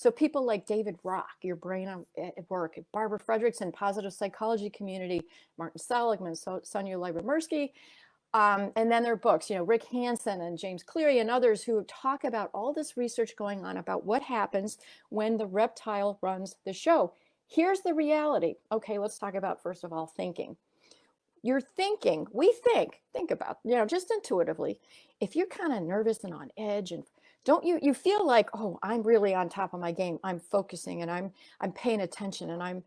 So people like David Rock, Your Brain at Work, Barbara Fredrickson, Positive Psychology Community, Martin Seligman, Sonia Lyubomirsky, and then their books, Rick Hansen and James Cleary and others who talk about all this research going on about what happens when the reptile runs the show. Here's the reality. Okay, let's talk about, first of all, thinking. You're thinking, think about, just intuitively, if you're kind of nervous and on edge and don't you feel like, oh, I'm really on top of my game. I'm focusing and I'm paying attention and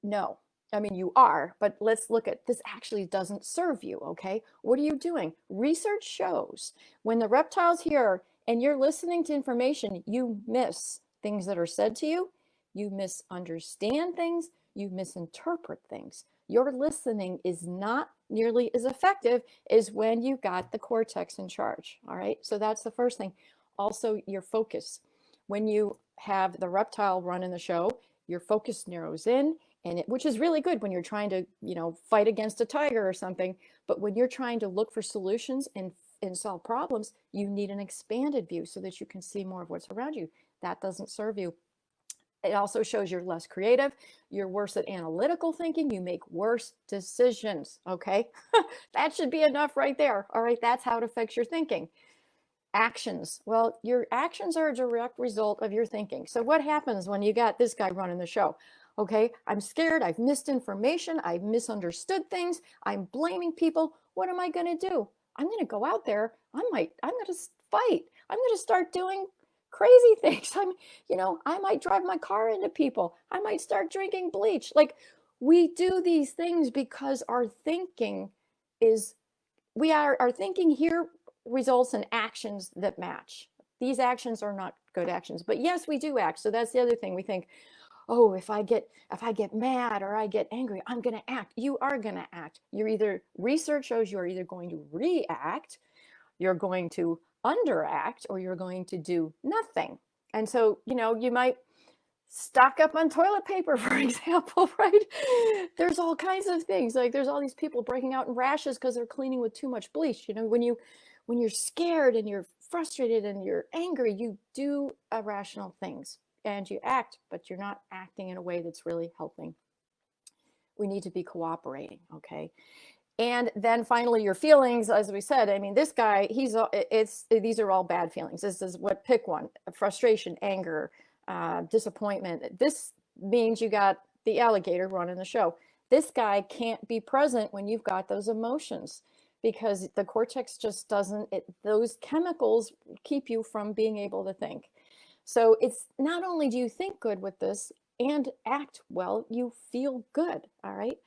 no, I mean, you are, but let's look at this actually doesn't serve you. Okay. What are you doing? Research shows when the reptile's here and you're listening to information, you miss things that are said to you. You misunderstand things. You misinterpret things. Your listening is not nearly as effective as when you got the cortex in charge. All right. So that's the first thing. Also, your focus. When you have the reptile running the show, your focus narrows in, and which is really good when you're trying to, fight against a tiger or something. But when you're trying to look for solutions and solve problems, you need an expanded view so that you can see more of what's around you. That doesn't serve you. It also shows you're less creative. You're worse at analytical thinking. You make worse decisions. Okay. That should be enough right there. All right. That's how it affects your thinking. Actions. Well, your actions are a direct result of your thinking. So what happens when you got this guy running the show? Okay, I'm scared. I've missed information. I've misunderstood things. I'm blaming people. What am I going to do? I'm going to go out there. I'm going to fight. I'm going to start doing crazy things. I might drive my car into people. I might start drinking bleach. Like, we do these things because our thinking our thinking here results in actions that match. These actions are not good actions, but yes, we do act. So that's the other thing. We think, oh, if I get mad or I get angry, I'm going to act. You are going to act. Research shows you are either going to react, you're going to underact, or you're going to do nothing. And so, you might stock up on toilet paper, for example, right? There's all kinds of things. Like, there's all these people breaking out in rashes because they're cleaning with too much bleach. When you're scared and you're frustrated and you're angry, you do irrational things and you act, but you're not acting in a way that's really helping. We need to be cooperating. Okay. And then finally, your feelings, as we said, I mean, this guy, these are all bad feelings. This is pick one: frustration, anger, disappointment. This means you got the alligator running the show. This guy can't be present when you've got those emotions, because the cortex just doesn't, those chemicals keep you from being able to think. So it's not only do you think good with this and act well, you feel good. All right.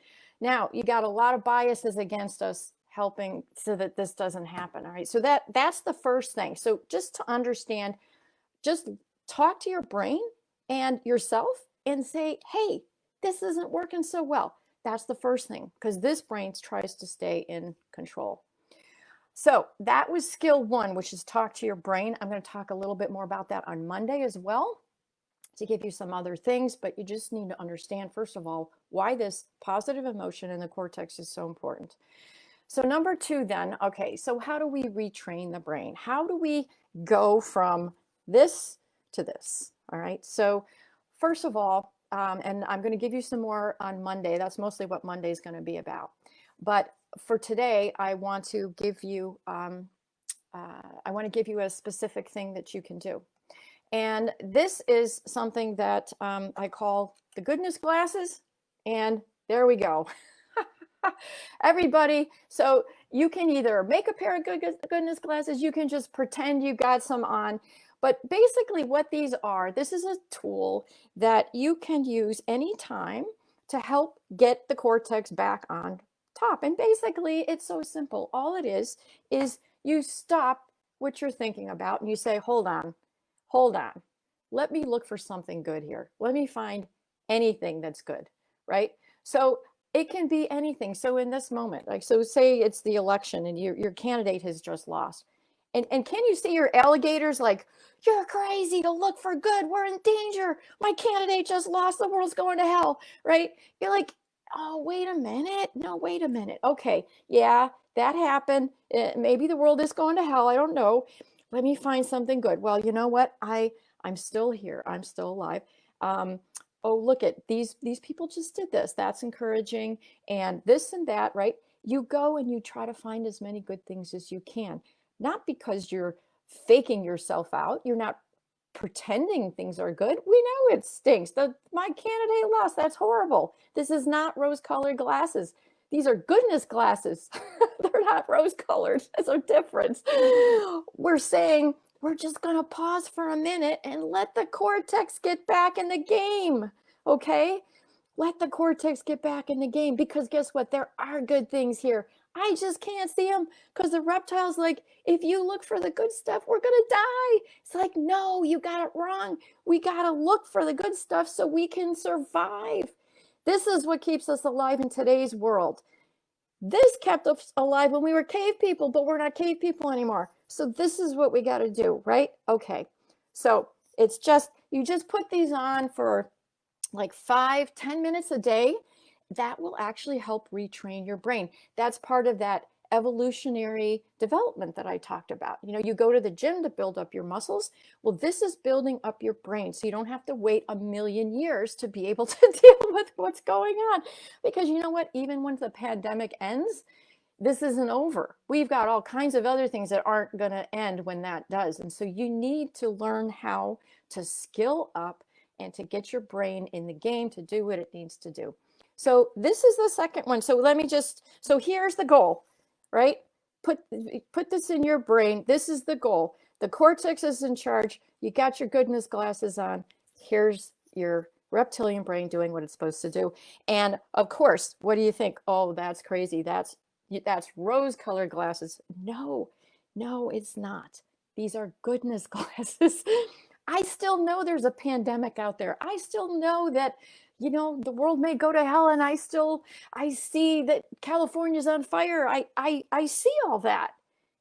Now, you got a lot of biases against us helping so that this doesn't happen. All right. So that's the first thing. So just to understand, just talk to your brain and yourself and say, hey, this isn't working so well. That's the first thing, because this brain tries to stay in control. So that was skill one, which is talk to your brain. I'm going to talk a little bit more about that on Monday as well, to give you some other things, but you just need to understand, first of all, why this positive emotion in the cortex is so important. So number two then, okay, so how do we retrain the brain? How do we go from this to this? All right, so first of all, and I'm going to give you some more on Monday. That's mostly what Monday is going to be about. But for today, I want to give you a specific thing that you can do. And this is something that I call the goodness glasses. And there we go. Everybody, so you can either make a pair of goodness glasses, you can just pretend you got some on. But basically what these are, this is a tool that you can use anytime to help get the cortex back on top. And basically it's so simple. All it is you stop what you're thinking about and you say, hold on, let me look for something good here. Let me find anything that's good, right? So it can be anything. So in this moment, like, so say it's the election and your candidate has just lost. And can you see your alligators like, you're crazy to look for good. We're in danger. My candidate just lost. The world's going to hell, right? You're like, oh, wait a minute. No, wait a minute. Okay, yeah, that happened. Maybe the world is going to hell. I don't know. Let me find something good. Well, you know what? I I'm still here. I'm still alive. Um, oh, look at these people just did this. That's encouraging. And this and that, right? You go and you try to find as many good things as you can, not because you're faking yourself out. You're not pretending things are good. We know it stinks. My candidate lost. That's horrible. This is not rose-colored glasses. These are goodness glasses. They're not rose-colored. There's a difference. We're saying we're just going to pause for a minute and let the cortex get back in the game. Okay? Let the cortex get back in the game, because guess what? There are good things here. I just can't see them because the reptile's like, if you look for the good stuff, we're going to die. It's like, no, you got it wrong. We got to look for the good stuff so we can survive. This is what keeps us alive in today's world. This kept us alive when we were cave people, but we're not cave people anymore. So this is what we got to do, right? Okay. So it's just, you just put these on for like 5-10 minutes a day. That will actually help retrain your brain. That's part of that evolutionary development that I talked about. You know, you go to the gym to build up your muscles. Well, this is building up your brain, so you don't have to wait a million years to be able to deal with what's going on. Because you know what? Even when the pandemic ends, this isn't over. We've got all kinds of other things that aren't going to end when that does. And so you need to learn how to skill up and to get your brain in the game to do what it needs to do. So this is the second one. So let me just, so here's the goal, right? Put this in your brain. This is the goal. The cortex is in charge. You got your goodness glasses on. Here's your reptilian brain doing what it's supposed to do. And of course, what do you think? Oh, that's crazy. That's rose-colored glasses. No, no, it's not. These are goodness glasses. I still know there's a pandemic out there. I still know that, you know, the world may go to hell, and I see that California's on fire. I see all that.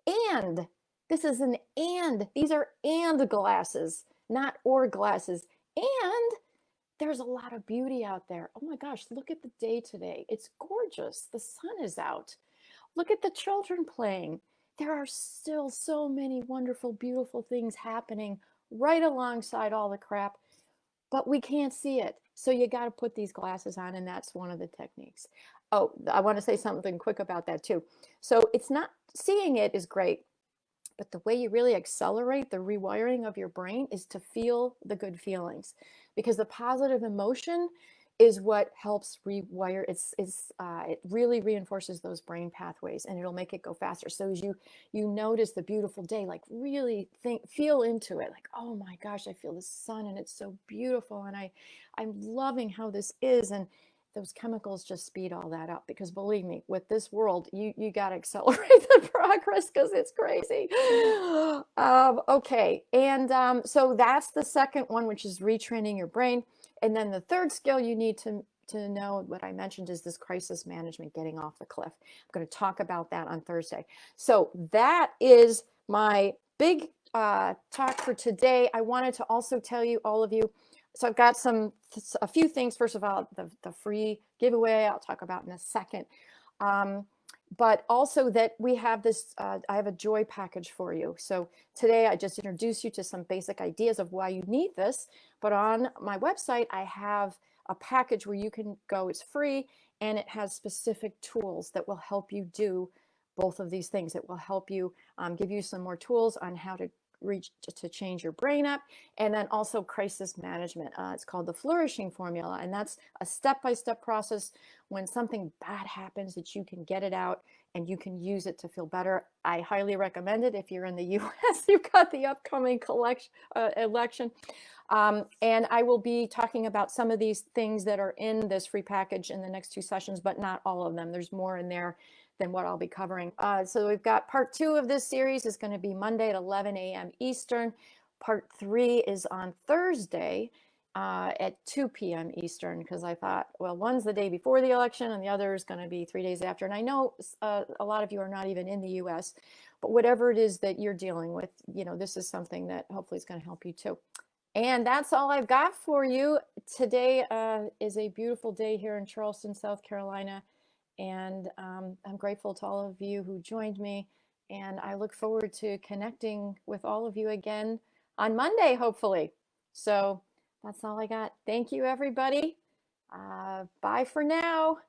And this is an and. These are and glasses, not or glasses. And there's a lot of beauty out there. Oh my gosh, look at the day today. It's gorgeous. The sun is out. Look at the children playing. There are still so many wonderful, beautiful things happening right alongside all the crap, but we can't see it. So you got to put these glasses on, and that's one of the techniques. Oh, I want to say something quick about that too. So it's not, seeing it is great, but the way you really accelerate the rewiring of your brain is to feel the good feelings, because the positive emotion is what helps rewire. It really reinforces those brain pathways, and it'll make it go faster. So as you notice the beautiful day, like really feel into it, like, oh my gosh, I feel the sun and it's so beautiful, and I'm loving how this is, and those chemicals just speed all that up, because believe me, with this world, you got to accelerate the progress because it's crazy. Okay, and so that's the second one, which is retraining your brain. And then the third skill you need to know, what I mentioned, is this crisis management, getting off the cliff. I'm going to talk about that on Thursday. So that is my big talk for today. I wanted to also tell you, all of you, so I've got a few things. First of all, the free giveaway I'll talk about in a second. But also that we have this, I have a joy package for you. So today I just introduced you to some basic ideas of why you need this. But on my website, I have a package where you can go, it's free, and it has specific tools that will help you do both of these things. It will help you give you some more tools on how to change your brain up, and then also crisis management. It's called the flourishing formula, and that's a step-by-step process when something bad happens, that you can get it out and you can use it to feel better. I highly recommend it if you're in the US. You've got the upcoming election. And I will be talking about some of these things that are in this free package in the next 2 sessions, but not all of them. There's more in there than what I'll be covering. So we've got part 2 of this series is going to be Monday at 11 a.m. Eastern. Part 3 is on Thursday at 2 p.m. Eastern, because I thought, well, one's the day before the election and the other is going to be 3 days after. And I know a lot of you are not even in the US, but whatever it is that you're dealing with, you know, this is something that hopefully is going to help you too. And that's all I've got for you. Today is a beautiful day here in Charleston, South Carolina. And I'm grateful to all of you who joined me. And I look forward to connecting with all of you again on Monday, hopefully. So that's all I got. Thank you, everybody. Bye for now.